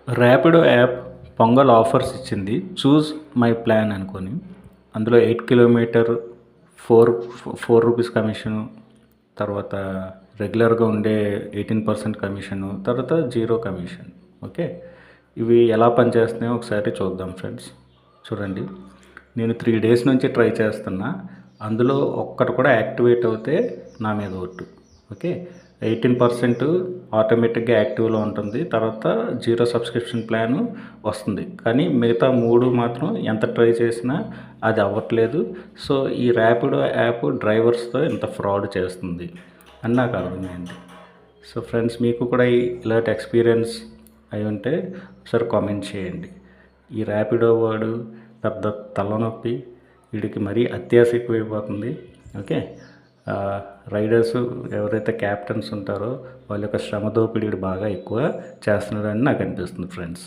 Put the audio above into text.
Rapido app pongal offers ఇచ్చింది. చూస్ my plan అనుకోని. అందులో 8 కిలోమీటర్ 4 రూపీస్ కమిషను, తర్వాత రెగ్యులర్గా ఉండే 18% కమిషను, తర్వాత జీరో కమిషన్. ఓకే, ఇవి ఎలా పనిచేస్తున్నాయో ఒకసారి చూద్దాం ఫ్రెండ్స్. చూడండి, నేను 3 డేస్ నుంచి ట్రై చేస్తున్నా. అందులో ఒక్కటి కూడా యాక్టివేట్ అవుతే నా మీద ఒట్టు. ఓకే, 18% ఆటోమేటిక్గా యాక్టివ్లో ఉంటుంది. తర్వాత జీరో సబ్స్క్రిప్షన్ ప్లాను వస్తుంది. కానీ మిగతా 3 మాత్రం ఎంత ట్రై చేసినా అది అవ్వట్లేదు. సో ఈ ర్యాపిడో యాప్ డ్రైవర్స్తో ఇంత ఫ్రాడ్ చేస్తుంది అని నాకు అర్థమైంది. సో ఫ్రెండ్స్, మీకు కూడా ఇలాంటి ఎక్స్పీరియన్స్ అయి ఉంటే ఒకసారి కామెంట్ చేయండి. ఈ ర్యాపిడో వాడు పెద్ద తలనొప్పి, వీడికి మరీ అత్యాశ ఎక్కువైపోతుంది. ఓకే, రైడర్స్ ఎవరైతే క్యాప్టెన్స్ ఉంటారో వాళ్ళ యొక్క శ్రమ దోపిడీ బాగా ఎక్కువ చేస్తున్నాడని నాకు అనిపిస్తుంది ఫ్రెండ్స్.